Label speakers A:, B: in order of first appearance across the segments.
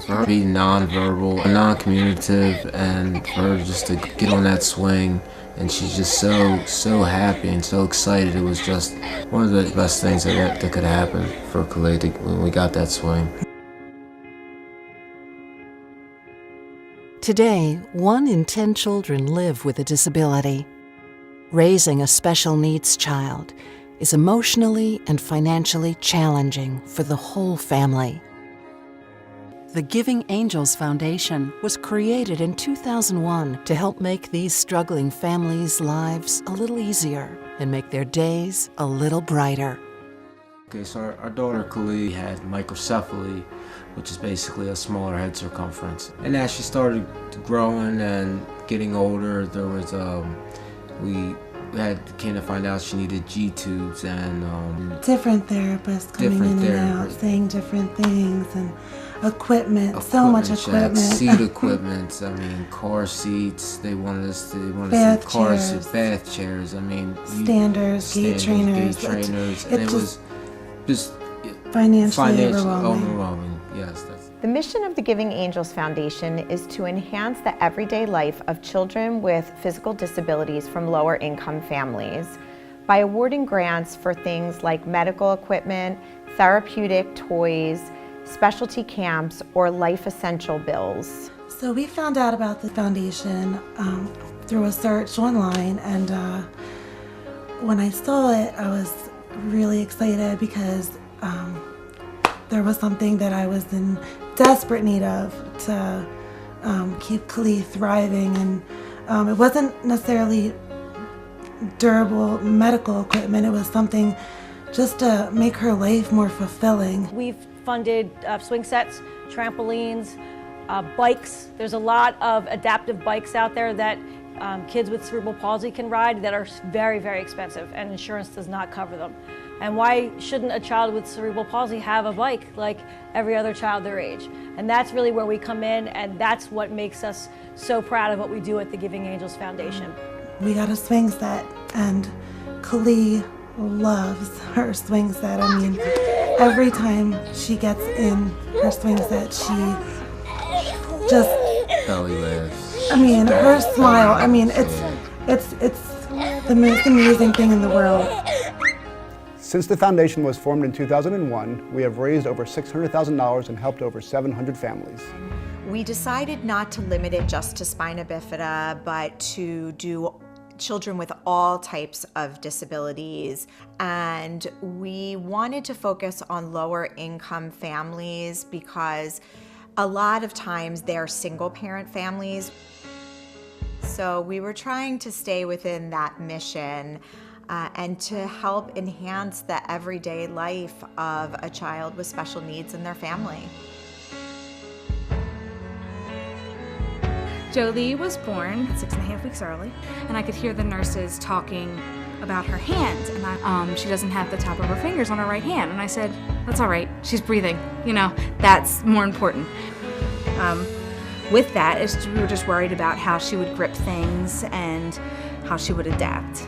A: for her to be nonverbal, non-communicative, and for her just to get on that swing. And she's just so happy and so excited. It was just one of the best things that could happen for Khalid when we got that swing.
B: Today, 1 in 10 children live with a disability. Raising a special needs child is emotionally and financially challenging for the whole family. The Giving Angels Foundation was created in 2001 to help make these struggling families' lives a little easier and make their days a little brighter.
A: Okay, so our daughter Khalid had microcephaly, which is basically a smaller head circumference. And as she started growing and getting older, there was we came to find out she needed G-tubes and
C: different therapists coming in and out, saying different things, and so much equipment.
A: Seat equipment, I mean, car seats, they wanted to see car seats, bath chairs, I mean,
C: standers, gait trainers.
A: And it was just
C: financially overwhelming.
A: Yes.
D: The mission of the Giving Angels Foundation is to enhance the everyday life of children with physical disabilities from lower income families by awarding grants for things like medical equipment, therapeutic toys, specialty camps, or life essential bills.
C: So we found out about the foundation through a search online, and when I saw it, I was really excited because there was something that I was in desperate need of to keep Khalid thriving, and it wasn't necessarily durable medical equipment. It was something just to make her life more fulfilling.
E: We've funded swing sets, trampolines, bikes. There's a lot of adaptive bikes out there that kids with cerebral palsy can ride that are very, very expensive, and insurance does not cover them. And why shouldn't a child with cerebral palsy have a bike like every other child their age? And that's really where we come in, and that's what makes us so proud of what we do at the Giving Angels Foundation.
C: We got a swing set, and Khalid loves her swing set. I mean, every time she gets in her swing set, she just
A: belly laughs.
C: I mean, her smile, I mean, it's the most amazing thing in the world.
F: Since the foundation was formed in 2001, we have raised over $600,000 and helped over 700 families.
D: We decided not to limit it just to spina bifida, but to do children with all types of disabilities. And we wanted to focus on lower income families because a lot of times they're single parent families. So we were trying to stay within that mission and to help enhance the everyday life of a child with special needs in their family.
G: Jolie was born 6.5 weeks early, and I could hear the nurses talking about her hand, and she doesn't have the top of her fingers on her right hand. And I said, that's all right, she's breathing. You know, that's more important. With that, we were just worried about how she would grip things and how she would adapt.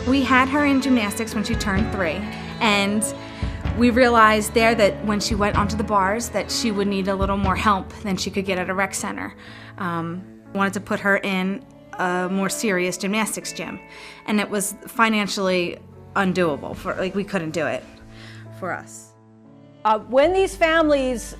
G: We had her in gymnastics when she turned 3, and we realized there that when she went onto the bars that she would need a little more help than she could get at a rec center. Wanted to put her in a more serious gymnastics gym, and it was financially undoable. We couldn't do it for us.
E: When these families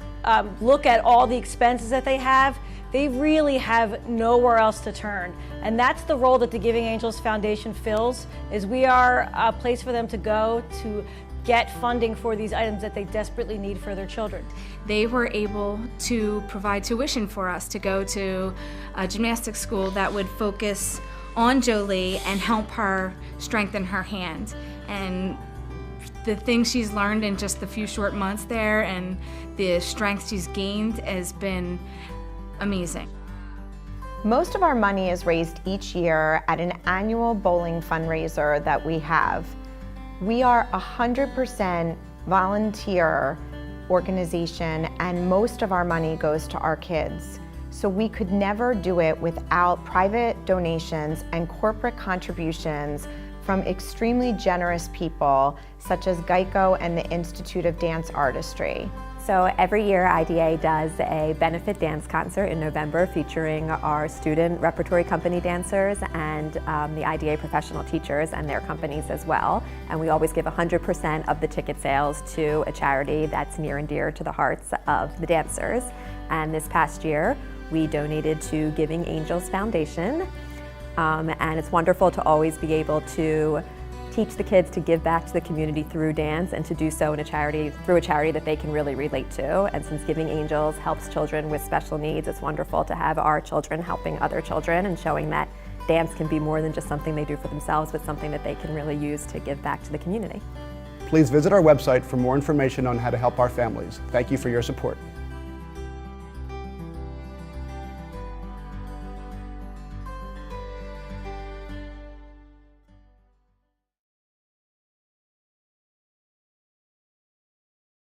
E: look at all the expenses that they have, they really have nowhere else to turn. And that's the role that the Giving Angels Foundation fills, is we are a place for them to go to get funding for these items that they desperately need for their children.
G: They were able to provide tuition for us to go to a gymnastics school that would focus on Jolie and help her strengthen her hand. And the things she's learned in just the few short months there and the strength she's gained has been amazing.
D: Most of our money is raised each year at an annual bowling fundraiser that we have. We are 100% volunteer organization, and most of our money goes to our kids. So we could never do it without private donations and corporate contributions from extremely generous people such as Geico and the Institute of Dance Artistry.
H: So every year IDA does a benefit dance concert in November featuring our student repertory company dancers and the IDA professional teachers and their companies as well. And we always give 100% of the ticket sales to a charity that's near and dear to the hearts of the dancers. And this past year, we donated to Giving Angels Foundation. And it's wonderful to always be able to teach the kids to give back to the community through dance and to do so in through a charity that they can really relate to. And since Giving Angels helps children with special needs, it's wonderful to have our children helping other children and showing that dance can be more than just something they do for themselves, but something that they can really use to give back to the community.
F: Please visit our website for more information on how to help our families. Thank you for your support.